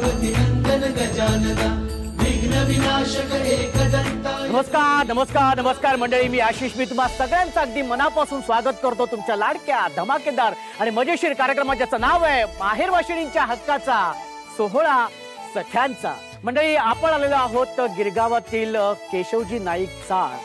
गणपती नंदन गजानना विघ्न विनाशक एकदंता। नमस्कार नमस्कार नमस्कार मंडळी, मी आशिष, मी तुम्हा सगळ्यांचं अगदी मनापासून स्वागत करतो तुमच्या लाडक्या धमाकेदार आणि मजेशीर कार्यक्रमात, ज्याचं नाव आहे माहेर वाशिणींच्या हक्काचा सोहळा सख्यांचा। मंडळी, आपण आलेलो आहोत गिरगावातील केशवजी नाईक चाळ,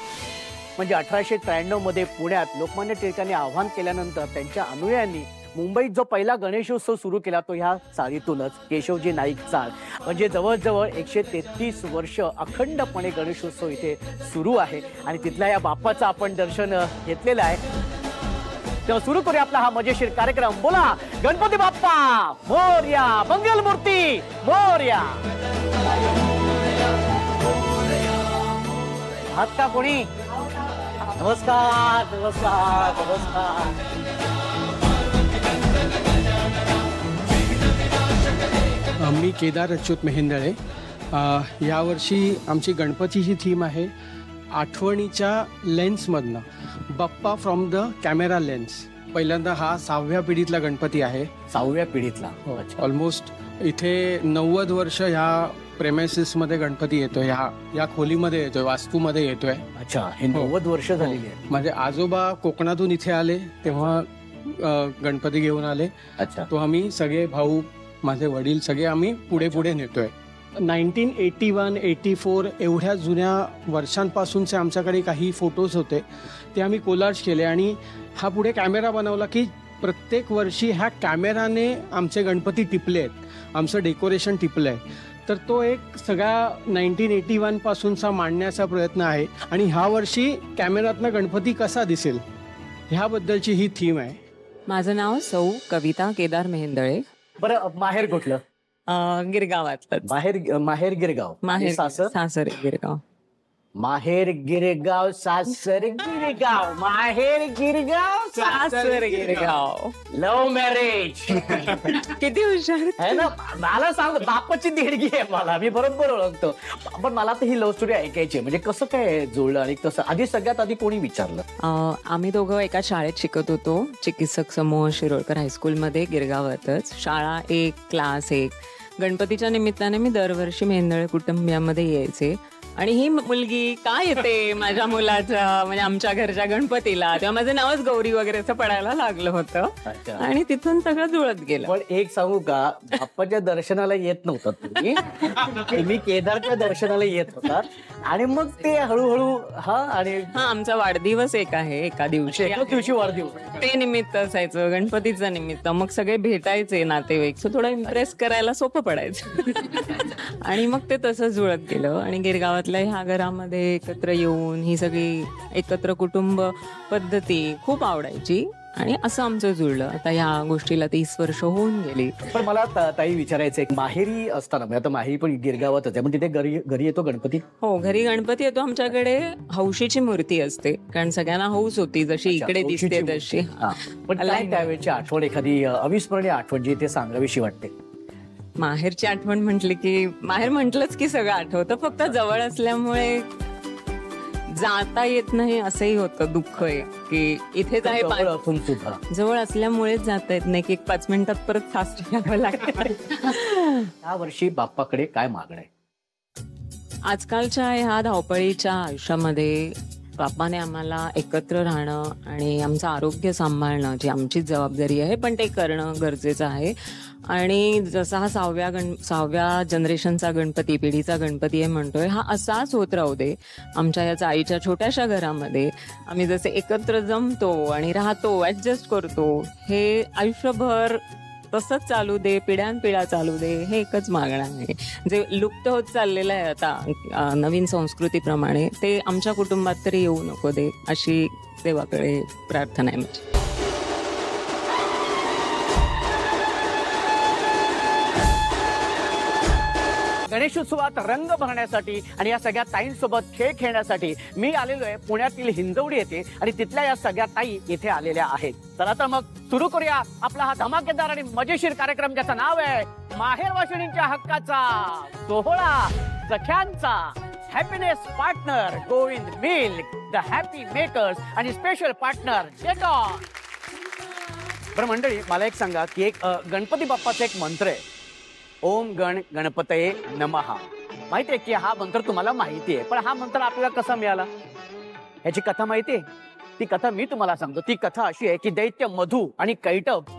म्हणजे 1893 मध्ये पुण्यात लोकमान्य टिळकांनी आव्हान केल्यानंतर त्यांच्या अनुयायांनी मुंबईत जो पहिला गणेशोत्सव सुरू केला तो ह्या चाळीतूनच, केशवजी नाईक चाळ। म्हणजे जवळजवळ 133 वर्ष अखंडपणे गणेशोत्सव इथे सुरू आहे आणि तिथल्या या बाप्पाचं आपण दर्शन घेतलेलं आहे। तेव्हा सुरू करूया आपला हा मजेशीर कार्यक्रम। बोला गणपती बाप्पा मोरया, मंगलमूर्ती मोरया। आहात का कोणी? नमस्कार नमस्कार नमस्कार। मी केदार अच्युत मेहेंदळे। यावर्षी आमची गणपतीची थीम आहे आठवणीच्या लेन्समधनं, बाप्पा फ्रॉम द कॅमेरा लेन्स। पहिल्यांदा हा 6व्या पिढीतला गणपती आहे। 6व्या पिढीतला? ऑलमोस्ट इथे 90 वर्ष ह्या प्रेमाइसेसमध्ये गणपती येतोय, या खोलीमध्ये येतोय, वास्तूमध्ये येतोय। अच्छा, हे 90 वर्ष झालेली आहे। माझे आजोबा कोकणातून इथे आले तेव्हा गणपती घेऊन आले। अच्छा, तो आम्ही सगळे भाऊ, माझे वडील सगळे आम्ही पुढे पुढे नेतोय। 1981, 84 एवढ्या जुन्या वर्षांपासूनचे आमच्याकडे काही फोटोज होते, ते आम्ही कोलाज केले आणि हा पुढे कॅमेरा बनवला की प्रत्येक वर्षी ह्या कॅमेराने आमचे गणपती टिपले आहेत, आमचं डेकोरेशन टिपलं आहे। तर तो एक सगळा 1981 पासूनचा मांडण्याचा प्रयत्न आहे आणि ह्या वर्षी कॅमेऱ्यातनं गणपती कसा दिसेल ह्याबद्दलची ही थीम आहे। माझं नाव सौ कविता केदार मेहेंदळे। बरं, माहेर कुठलं? गिरगावातलं। माहेर गिरगाव, माहेर सासर? सासर गिरगाव। माहेर गिरगाव सासर गिरगाव, माहेर गिरगाव सासर गिरगाव। Love marriage. किती हुशार है ना? मला सांग, बापाची देणगी आहे मला, मी बरोबर ओळखतो। पण मला तर ही लव्ह स्टोरी ऐकायची, म्हणजे कसं काय जुळलं आणि कसं? आधी सगळ्यात आधी कोणी विचारलं? आम्ही दोघं एका शाळेत शिकत होतो, चिकित्सक समूह शिरोळकर हायस्कूलमध्ये गिरगावातच। शाळा 1, क्लास 1। गणपतीच्या निमित्ताने मी दरवर्षी मेहेंदळे कुटुंबियामध्ये यायचे आणि ही मुलगी काय येते माझ्या मुलाच्या, म्हणजे आमच्या घरच्या गणपतीला, तेव्हा माझं नावच गौरी वगैरे असं पडायला लागलं होतं आणि तिथून सगळं जुळत गेलं। पण एक सांगू का, बाप्पाच्या दर्शनाला येत नव्हतात तुम्ही केदारच्या दर्शनाला येत होतात आणि मग ते हळूहळू आणि आमचा वाढदिवस एक आहे, एका दिवशी वाढदिवस, ते निमित्त असायचं, गणपतीचं निमित्त, मग सगळे भेटायचे नातेवाईक, सो थोडं इम्प्रेस करायला सोपं पडायचं आणि मग ते तसं जुळत गेलं आणि गिरगावात ह्या घरामध्ये एकत्र येऊन ही सगळी एकत्र कुटुंब पद्धती खूप आवडायची आणि असं आमचं जुळलं। आता ह्या गोष्टीला 30 वर्ष होऊन गेली। पण मला ताई विचारायचंय, माहेरी असताना, आता माहेरी पण गिरगावातच आहे, पण तिथे घरी येतो गणपती? हो, घरी गणपती येतो। आमच्याकडे हौशीची मूर्ती असते, कारण सगळ्यांना हौस होती जशी इकडे दिसते तशी। पण त्यावेळेची आठवण, एखादी अविस्मरणीय आठवण जी ते सांगावीशी वाटते? माहेरची आठवण म्हटली की, माहेर म्हटलंच की सगळं आठवतं, फक्त जवळ असल्यामुळे जाता येत नाही असंही होतं, दुःख आहे की इथेच आहे, जवळ असल्यामुळेच जाता येत नाही की 5 मिनिटात परत सासरी यावं लागतं। या वर्षी बाप्पाकडे काय मागणं आहे? आजकालच्या ह्या धावपळीच्या आयुष्यामध्ये बाप्पाने आम्हाला एकत्र राहणं आणि आमचं आरोग्य सांभाळणं, जी आमची जबाबदारी आहे, पण ते करणं गरजेचं आहे। आणि जसा हा 6व्या जनरेशनचा गणपती, पिढीचा गणपती आहे म्हणतोय, हा असाच होत राहू दे। आमच्या या चाळीच्या छोट्याशा घरामध्ये आम्ही जसे एकत्र जमतो आणि राहतो, ऍडजस्ट करतो, हे आयुष्यभर तसंच चालू दे, पिढ्यानपिढ्या चालू दे, हे एकच मागणं आहे। जे लुप्त होत चाललेलं आहे आता नवीन संस्कृतीप्रमाणे, ते आमच्या कुटुंबात तरी येऊ नको दे, अशी देवाकडे प्रार्थना आहे माझी। गणेशोत्सवात रंग भरण्यासाठी आणि या सगळ्या ताईंसोबत खेळ खेळण्यासाठी मी आलेलो आहे पुण्यातील हिंजवडी येथे आणि तिथल्या या सगळ्या ताई इथे आलेल्या आहेत। चला तर मग सुरू करूया आपला हा धमाकेदार आणि मजेशीर कार्यक्रम, ज्याचं नाव आहे माहेर वाशिणींच्या हक्काचा सोहळा सख्यांचा। Happiness partner Govind milk, the happy makers आणि स्पेशल पार्टनर डेटॉल। बरं मंडळी, मला एक सांगा की एक गणपती बाप्पाचा एक मंत्र आहे ओम गण गणपतये नमः. माहितीये की हा मंत्र तुम्हाला माहिती आहे, पण हा मंत्र आपल्याला कसा मिळाला याची कथा माहितीये? ती कथा मी तुम्हाला सांगतो. ती कथा अशी आहे की दैत्य मधु आणि कैटभ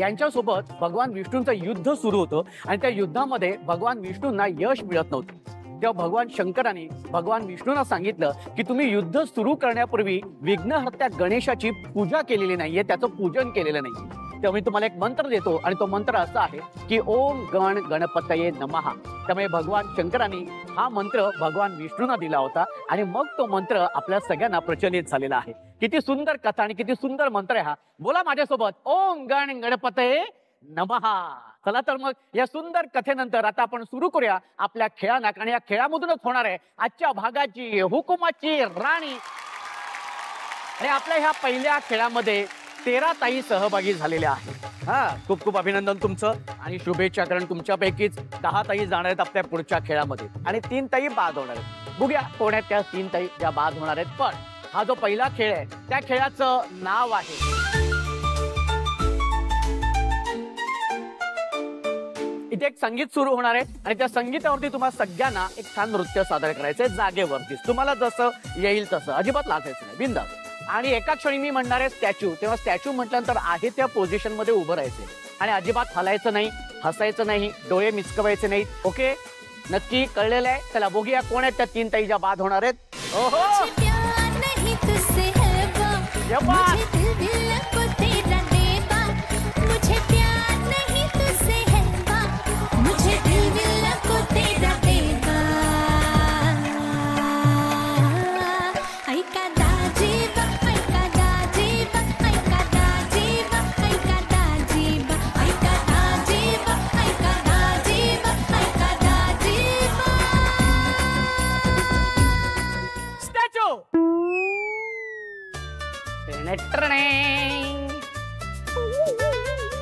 यांच्यासोबत भगवान विष्णूंचं युद्ध सुरू होतं आणि त्या युद्धामध्ये भगवान विष्णूंना यश मिळत नव्हतं. तेव्हा भगवान शंकराने भगवान विष्णूंना सांगितलं की तुम्ही युद्ध सुरू करण्यापूर्वी विघ्नहर्त्या गणेशाची पूजा केलेली नाहीये, त्याचं पूजन केलेलं नाहीये. तेव्हा मी तुम्हाला एक मंत्र देतो आणि तो मंत्र असा आहे की ओम गण गणपतये नमः. त्यामुळे भगवान शंकराने हा मंत्र भगवान विष्णूंना दिला होता आणि मग तो मंत्र आपल्या सगळ्यांना प्रचलित झालेला आहे. किती सुंदर कथा आणि किती सुंदर मंत्र आहे हा. बोला माझ्यासोबत ओम गण गणपतये नमः. चला तर मग या सुंदर कथेनंतर आता आपण सुरू करूया आपल्या खेळांना, आणि या खेळामधूनच होणार आहे आजच्या भागाची हुकुमाची राणी. आणि आपल्या ह्या पहिल्या खेळामध्ये 13 ताई सहभागी झालेल्या आहेत. खूप खूप अभिनंदन तुमचं आणि शुभेच्छा, कारण तुमच्यापैकीच 10 ताई जाणार आहेत आपल्या पुढच्या खेळामध्ये आणि 3 ताई बाद होणार आहेत. बघूया कोण आहेत त्या 3 ताई ज्या बाद होणार आहेत. पण हा जो पहिला खेळ आहे त्या खेळाचं नाव आहे, इथे एक संगीत सुरू होणार आहे आणि त्या संगीतावरती तुम्हाला सगळ्यांना एक छान नृत्य सादर करायचंय जागेवरतीच. तुम्हाला जसं येईल तसं, अजिबात लाजायचं नाही, बिंदास. आणि एका क्षणी मी म्हणणार आहे स्टॅच्यू, तेव्हा स्टॅच्यू म्हटल्यानंतर आहे त्या पोझिशन मध्ये उभं राहायचे आणि अजिबात हलायचं नाही, हसायचं नाही, डोळे मिचकवायचे नाहीत. ओके, नक्की कळलेलं आहे? चला बघूया कोण आहेत त्या 3 ताई ज्या बाद होणार आहेत. ओहो,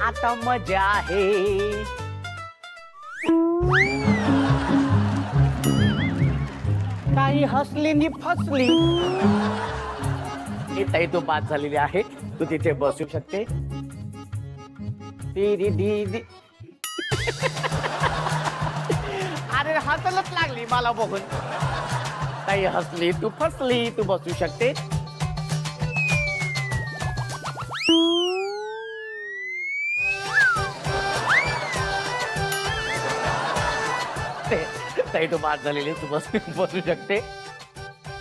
आता मजा आहे. ताई हसली नि फसली. ही ताई तू बाद झालेली आहे, तू तिथे बसू शकते. अरे हसलच लागली मला बघून. ताई हसली, तू फसली, तू बसू शकते. ताई तू बाद झालेली, तू बसू शकते.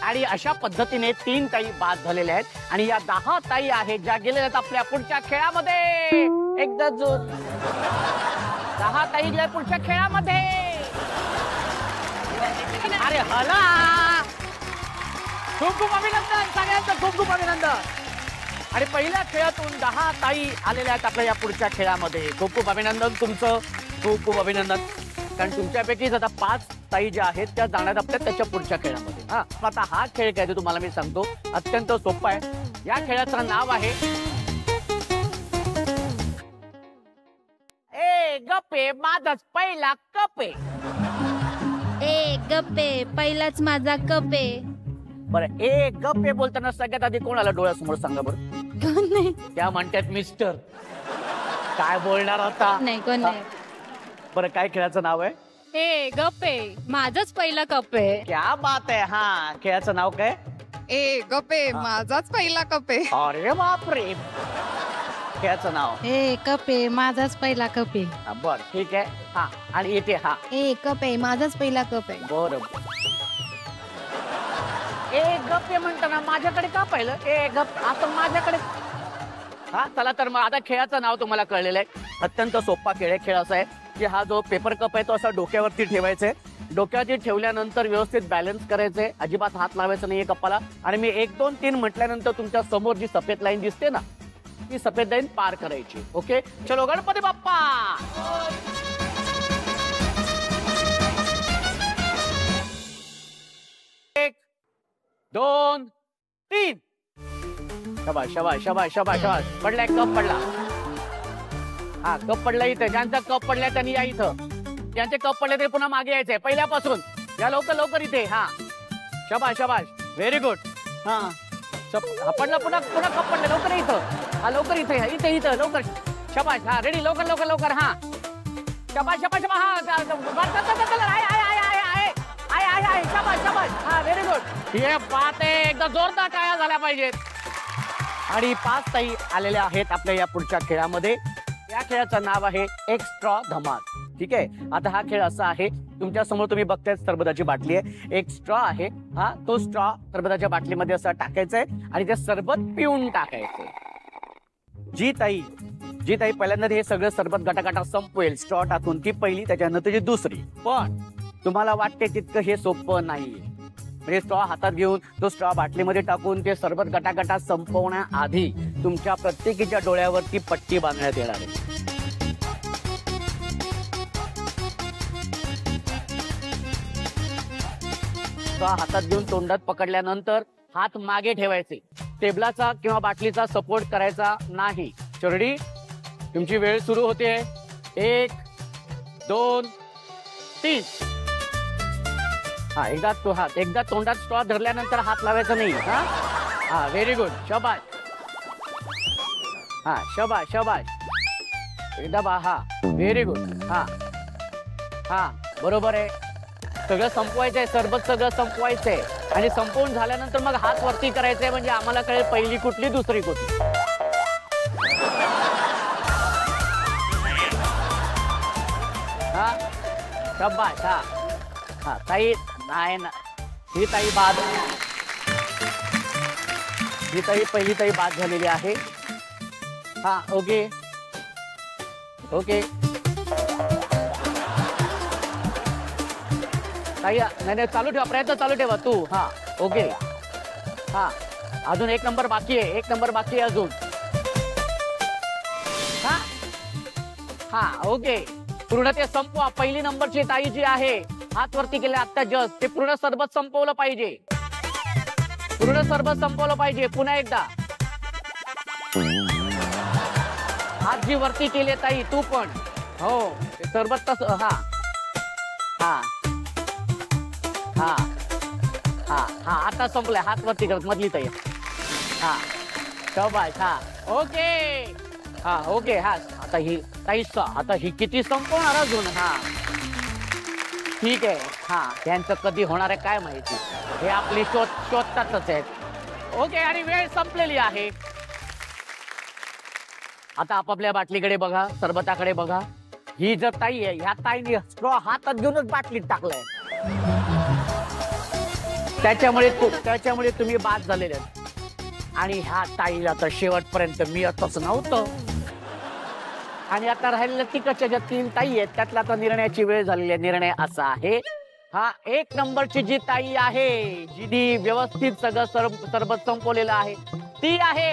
आणि अशा पद्धतीने 3 ताई बाद झालेल्या आहेत आणि या 10 ताई आहेत ज्या गेलेल्या आहेत आपल्या पुढच्या खेळामध्ये. एकदा जो 10 ताई गेल्या पुढच्या खेळामध्ये. अरे हला, खूप खूप अभिनंदन सगळ्यांचं, खूप खूप अभिनंदन. आणि पहिल्या खेळातून 10 ताई आलेल्या आहेत आपल्या या पुढच्या खेळामध्ये. खूप खूप अभिनंदन तुमचं, खूप खूप अभिनंदन. कारण तुमच्यापैकीच आता 5 ताई ज्या आहेत त्या जाणार आपल्या त्याच्या पुढच्या खेळामध्ये. आता हा खेळ काय ते तुम्हाला मी सांगतो, अत्यंत सोपा आहे. या खेळाचं नाव आहे ए गप्पे माझाच पहिला कप आहे. ए गप्पे पहिलाच माझा कप आहे. बरं, ए गप्पे बोलताना सगळ्यात आधी कोण आलं डोळ्यासमोर सांगा बरं. कोण नाही? त्या म्हणतात मिस्टर. काय बोलणार होता? नाही, कोण नाही. बरं, काय खेळाचं नाव आहे? ए गप्पे माझाच पहिला कप आहे. क्या बात आहे. हा, खेळाचं नाव काय? ए गप्पे माझाच पहिला कप आहे. अरे बापरे. खेळाचं नाव ए कप आहे माझाच पहिला कप आहे. बर, ठीक आहे. हा, आणि इथे हा ए कप आहे माझाच पहिला कप आहे. बरोबर. ए गप्पे म्हणताना माझ्याकडे का पाहिलं? ए गप असं माझ्याकडे. हा, चला तर मग आता खेळाचं नाव तुम्हाला कळलेलं आहे. अत्यंत सोपा खेळ आहे. खेळ असा आहे की हा जो पेपर कप आहे तो असा डोक्यावरती ठेवायचा आहे. डोक्यावरती ठेवल्यानंतर व्यवस्थित बॅलन्स करायचंय, अजिबात हात लावायचा नाहीये कपाला. आणि मी 1 2 3 म्हटल्यानंतर तुमच्या समोर जी सफेद लाईन दिसते ना, ती सफेद लाईन पार करायची. ओके, चलो गणपती बाप्पा. 1 2 3. शाबाश शाबाश शाबाश शाबाश शाबाश. पडलाय, कप पडला. हा, कप पडला इथे. ज्यांचा कप पडलाय त्यांनी या इथं. ज्यांचे कप पडले ते पुन्हा मागे यायचंय पहिल्यापासून. या लवकर लवकर इथे. हा, शाबाश शाबाश, व्हेरी गुड. हा, पडला, पुन्हा पुन्हा कप पडले. लवकर इथं. हा, लवकर इथे इथे इथं लवकर. शाबाश. हा, रेडी, लवकर लवकर लवकर. हा, शाबाश शाबाश शाबाश. हा व्हेरी गुड. हे बात आहे, एकदा जोरदार टाळ्या झाल्या पाहिजेत. आणि 5 ताई आलेल्या आहेत आपल्या या पुढच्या खेळामध्ये. या खेळाचं नाव आहे एक्स्ट्रा धमाल. ठीक आहे. आता हा खेळ असा आहे, तुमच्या समोर तुम्ही बघताय सरबताची बाटली आहे, एक स्ट्रॉ आहे. हा तो स्ट्रॉ सरबताच्या बाटलीमध्ये असा टाकायचा आहे आणि ते सरबत पिऊन टाकायचं. जी ताई पहिल्यांदा हे सगळं सरबत गटागटा संपवेल स्ट्रॉ टाकून, ती पहिली, त्याच्यानंतर ती दुसरी. पण तुम्हाला वाटते तितकं हे सोपं नाहीये. म्हणजे स्ट्रॉ हातात घेऊन तो स्ट्रॉ बाटलीमध्ये टाकून ते सरबत गटागटा संपवण्याआधी तुमच्या प्रत्येकीच्या डोळ्यावरती पट्टी बांधण्यात येणार आहे. स्ट्रॉ हातात घेऊन तोंडात पकडल्यानंतर हात मागे ठेवायचे. टेबलाचा किंवा बाटलीचा सपोर्ट करायचा नाही. चरडी, तुमची वेळ सुरू होते. 1 2 3. हा एकदा तोंडात स्ट्रॉ धरल्यानंतर हात लावायचा नाही. हा व्हेरी गुड. शाबाश. हा शाबाश. एकदा हा व्हेरी गुड. हा बरोबर आहे. सगळं संपवायचंय, सरबत सगळं संपवायचंय आणि संपवून झाल्यानंतर मग हात वरती करायचंय, म्हणजे आम्हाला कळेल पहिली कुठली दुसरी कुठली. हा शाबाश. हा ताई नाही ना, ही ताई बाद. ही ताई पहिली ताई बाद झालेली आहे. हा ओके. ताई नाही चालू ठेवा, प्रयत्न चालू ठेवा तू. हा ओके. हा अजून 1 नंबर बाकी आहे, अजून. हा ओके. पूर्ण ते संपवा. पहिली नंबरची ताई जी आहे, हात वरती केले आता जस्ट, ते पूर्ण सरबत संपवलं पाहिजे. पुन्हा एकदा हात जी वरती केले ताई, तू पण. हो सरबत तस. हा आता संपलाय. हात वरती करत मधली ताई. हा शाबाश. हा ओके. हा आता ही ताई, आता ही किती संपवणार अजून. हा ठीक आहे. हा त्यांचं कधी होणार आहे काय माहिती, हे आपली शोधतातच आहेत. ओके. आणि वेळ संपलेली आहे. आता आपापल्या बाटलीकडे बघा, सरबताकडे बघा. ही जर ताई आहे, ह्या ताईने स्ट्रॉ हातात घेऊनच बाटलीत टाकलाय, त्याच्यामुळे तुम्ही बाद झालेले आहेत. आणि ह्या ताईला तर शेवटपर्यंत मी असंच नव्हतं. आणि आता राहिलेल्या तिकडच्या ज्या 3 ताई आहेत, त्यातला आता निर्णयाची वेळ झालेली आहे. निर्णय असा आहे, हा 1 नंबरची जी ताई आहे, जिने व्यवस्थित सगळं सरबत संपवलेलं आहे, ती आहे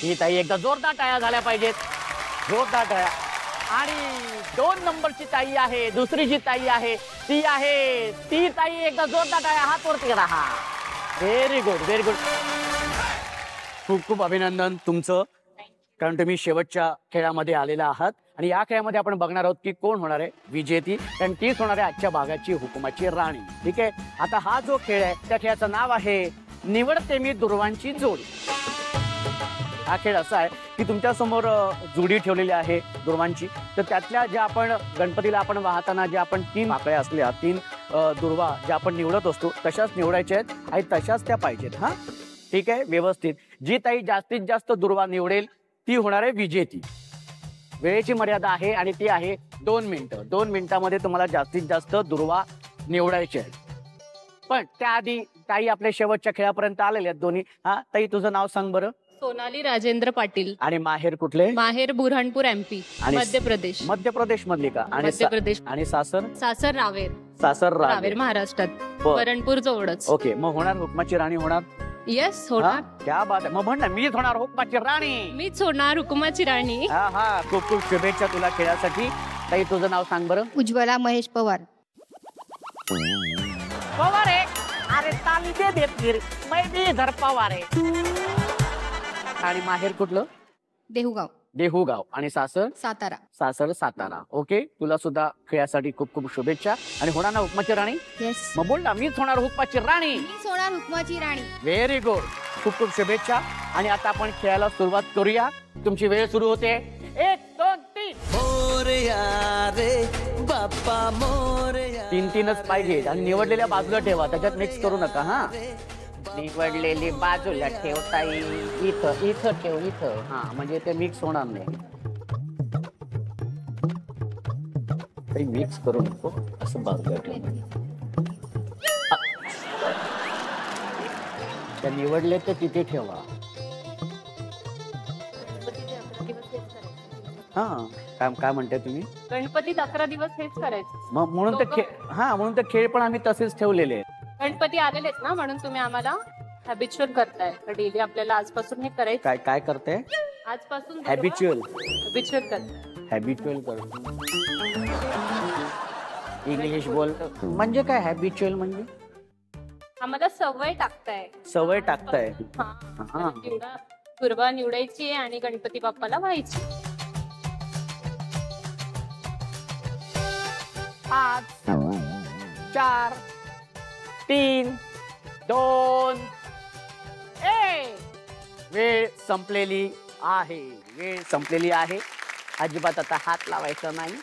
ही ताई. एकदा जोरदार टाळ्या झाल्या पाहिजेत, जोरदार टाळ्या. आणि 2 नंबरची ताई आहे, दुसरी जी ताई आहे ती आहे ती ताई. एकदा जोरदार टाळ्या, हात वरती करा. हा व्हेरी गुड. खूप अभिनंदन तुमचं, कारण तुम्ही शेवटच्या खेळामध्ये आलेला आहात. आणि या खेळामध्ये आपण बघणार आहोत की कोण होणार आहे विजेती, कारण तीच होणार आहे आजच्या भागाची हुकुमाची राणी. ठीक आहे. आता हा जो खेळ आहे, त्या खेळाचं नाव आहे निवडते मी दुर्वांची जोडी. हा खेळ असा आहे की तुमच्या समोर जोडी ठेवलेली आहे दुर्वांची. तर त्यातल्या ज्या आपण गणपतीला आपण वाहताना ज्या आपण 3 पाकळ्या असल्या, 3 दुर्वा ज्या आपण निवडत असतो, तशाच निवडायच्या आहेत आणि तशाच त्या पाहिजेत. हा ठीक आहे. व्यवस्थित. जी ताई जास्तीत जास्त दुर्वा निवडेल ती होणार आहे विजेती. वेळेची मर्यादा आहे आणि ती आहे 2 मिनिटं. 2 मिनिटांमध्ये तुम्हाला जास्तीत जास्त दुर्वा निवडायचे आहेत. पण त्याआधी ताई आपल्या शेवटच्या खेळापर्यंत आलेल्या आहेत दोन्ही. हा ताई, तुझं नाव सांग बरं. सोनाली राजेंद्र पाटील. आणि माहेर कुठले? माहेर बुरहानपूर MP, मध्य प्रदेश. मध्य प्रदेश मधली का? आणि मध्य प्रदेश. आणि सासर? सासर रावेर. रावेर महाराष्ट्रात. बरणपूर जवळच. ओके. मग होणार हुकमाची राणी होणार? येस होणार. क्या बात आहे. मग म्हण ना, मीच होणार हुकमाची राणी. मीच होणार हुकुमाची राणी. हा खूप शुभेच्छा तुला खेळासाठी. ताई, तुझं नाव सांग बरं. उज्ज्वला महेश पवार. पवार आहे. अरे ताली देत मैं भी इधर पवार आहे. आणि माहेर कुठलं? देहुगाव. आणि सासर? सातारा. ओके. तुला सुद्धा खेळासाठी खूप शुभेच्छा. आणि होणार ना हुकमाची राणी? येस. मग बोल ना, मीच होणार हुकमाची राणी. Very good. खूप शुभेच्छा. आणि आता आपण खेळायला सुरुवात करूया. तुमची वेळ सुरू होते. 1 2 3. हो रे या रे तीनच पाहिजे आणि निवडलेल्या बाजूला ठेवा, त्याच्यात मिक्स करू नका. हा, निवडलेली बाजूला ठेवता येईल, इथं ठेव, इथं. हा, म्हणजे ते मिक्स होणार नाही. काही मिक्स करू नको, असं बाजूला ठेव. त्या निवडले ते तिथे ठेवा. हा, काय म्हणताय तुम्ही? गणपतीत 11 दिवस हेच करायचं. मग म्हणून तर म्हणून तर खेळ पण आम्ही तसेच ठेवलेले. गणपती आलेलेच ना, म्हणून तुम्ही आम्हाला हॅबिच्युअल करताय. डेली आपल्याला आजपासून हे करायचं. काय करते? आजपासून हॅबिच्युअल करताय. हॅबिच्युअल करतो. इंग्लिश बोलतो म्हणजे काय हॅबिच्युअल? म्हणजे आम्हाला सवय टाकताय. सवय टाकताय. हा, दुर्वा निवडायची आणि गणपती बाप्पाला व्हायची. 5 4 3 2 1. वेळ संपलेली आहे. अजिबात आता हात लावायचा नाही.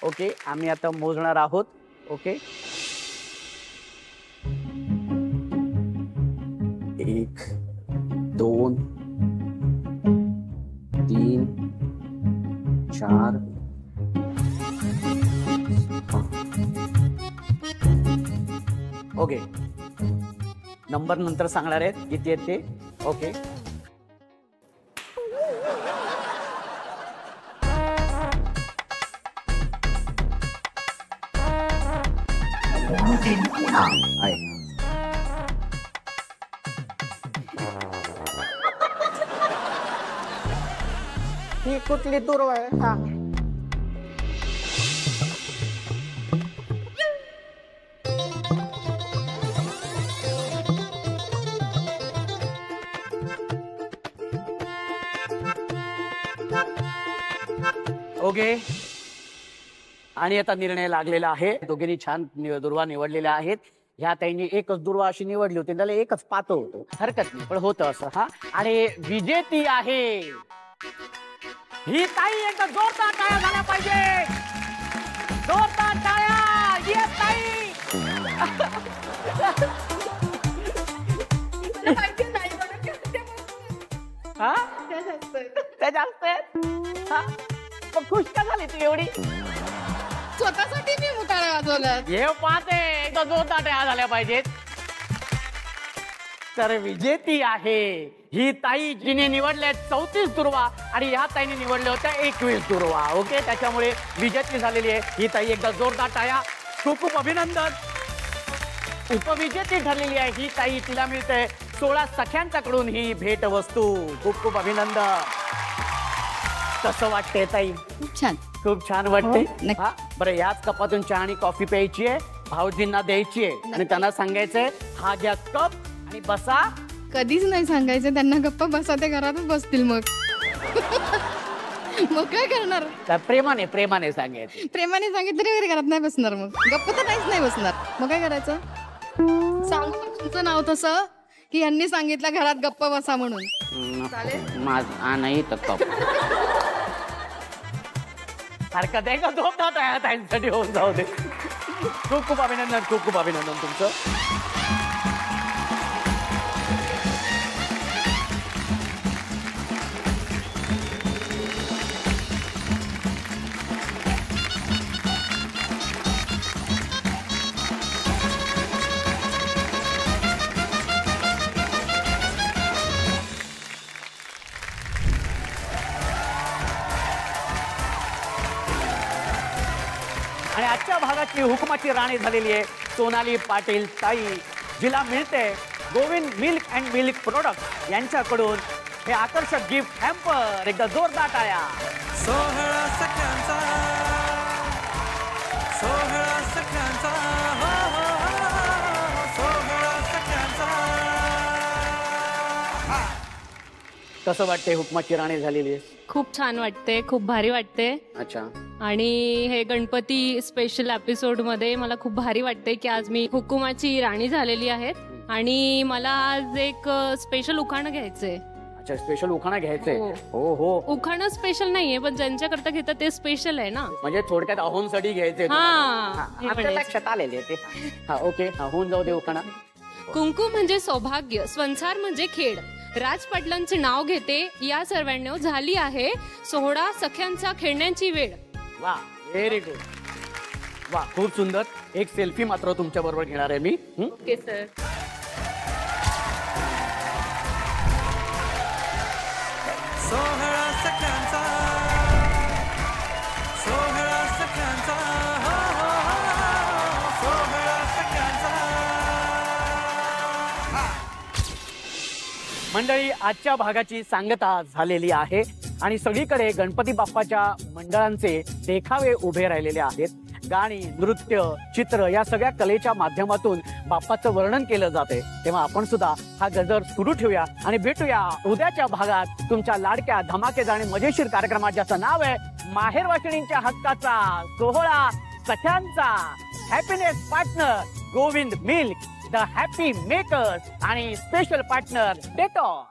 ओके, आम्ही आता मोजणार आहोत. Okay, 1 2 3 4 okay. नंबर नंतर सांगणार आहेत किती आहेत ते. ओके, आहे. ही कुठली दुर्वा आहे? हा, ओके. आणि आता निर्णय लागलेला आहे. दोघींनी छान दुर्वा निवडलेल्या आहेत. ह्या ताईंनी एकच दुर्वा अशी निवडली होती, त्याला एकच पातळ होतं, हरकत नाही, पण होतं असं. हा, आणि विजेती आहे ही ताई. एकदा जोरदार टाळ्या झाल्या पाहिजे. जोरदार टाळ्या. ये ताई. हा, त्या जास्त आहेत. हा, मग खुश का झाली तू एवढी? स्वतःसाठी मी मुतारा वाजवलं. हे पाहते, एकदा जोरदार टाळ्या झाल्या पाहिजेत. तर विजेती आहे ही ताई, जिने निवडल्या 34 दुर्वा आणि ह्या ताईने निवडल्या होत्या 21 दुर्वा. ओके, त्याच्यामुळे विजेती झालेली आहे ही ताई. एकदा जोरदार टाळ्या. खूप खूप अभिनंदन. उपविजेती ठरलेली आहे ही ताई. तिला मिळते 16 सख्यांच्याकडून ही भेट वस्तू. खूप खूप अभिनंदन. कसं वाटतंय ताई? खूप छान वाटते. बरं, याच कपातून चहा आणि कॉफी प्यायची आहे, भाऊजींना द्यायची आहे आणि त्यांना सांगायचंय हा घ्या कप आणि बसा. कधीच नाही सांगायचं त्यांना, गप्पा बसा, ते घरातच बसतील. मग मग काय करणार? प्रेमाने सांगायचं. प्रेमाने सांगितलं तरी घरात नाही बसणार. मग गप्पा तर नाही बसणार. मग काय करायचं? सांगू तुमचं नाव तसं की यांनी सांगितलं घरात गप्पा बसा म्हणून. चालेल? नाही तर कप हरकत आहे का? जोरदार ताईंसाठी होऊन जाऊ दे. खूप खूप अभिनंदन. खूप खूप अभिनंदन तुमचं. आणि आजच्या भागातली हुकुमाची राणी झालेली आहे सोनाली पाटील ताई, जिला मिळते Govind milk and milk product यांच्याकडून हे आकर्षक गिफ्ट हॅम्पर. एकदा जोरदार टाळ्या. सोहळा सख्यांचा, सोहळा सख्यांचा, सोहळा सख्यांचा. कसं वाटतंय हुकुमाची राणी झालेली आहे? खूप छान वाटते, खूप भारी वाटते. अच्छा. आणि हे गणपती स्पेशल एपिसोड मध्ये मला खूप भारी वाटते की आज मी हुकुमाची राणी झालेली आहे आणि मला आज एक स्पेशल उखाणं घ्यायचंय. अच्छा, स्पेशल उखाणा घ्यायचंय. हो. हो हो, उखाणं स्पेशल नाहीये, पण ज्यांच्याकरता घेतात ते स्पेशल आहे ना. म्हणजे थोडक्यात अहोंसाठी घ्यायचंय हा, तुम्हाला. हे आपल्या म्हणायचं. लक्षात आलेले ते. हा ओके, होऊन जाऊ दे उखाणा. कुंकू म्हणजे सौभाग्य, संसार म्हणजे खेड. राज पाटलांचे नाव घेते, या सर्वांनी झाली आहे सोहळा सख्यांचा खेळण्याची वेळ. वा, व्हेरी गुड. वा, खूप सुंदर. एक सेल्फी मात्र तुमच्या बरोबर घेणार आहे मी. Okay sir. सोहळा सख्यांचा, सोहळा सख्यांचा, हो, हो, हो, सोहळा सख्यांचा. मंडळी, आजच्या भागाची सांगता झालेली आहे आणि सगळीकडे गणपती बाप्पाच्या मंडळांचे देखावे उभे राहिलेले आहेत. गाणी, नृत्य, चित्र या सगळ्या कलेच्या माध्यमातून बाप्पाचं वर्णन केलं जाते. तेव्हा आपण सुद्धा हा गजर सुरू ठेवूया आणि भेटूया उद्याच्या भागात तुमच्या लाडक्या धमाकेदार आणि मजेशीर कार्यक्रमात, ज्याचं नाव आहे माहेर वाशिणींच्या हक्काचा सोहळा सख्यांचा. Happiness partner Govind milk, the happy makers आणि स्पेशल पार्टनर डेटॉल.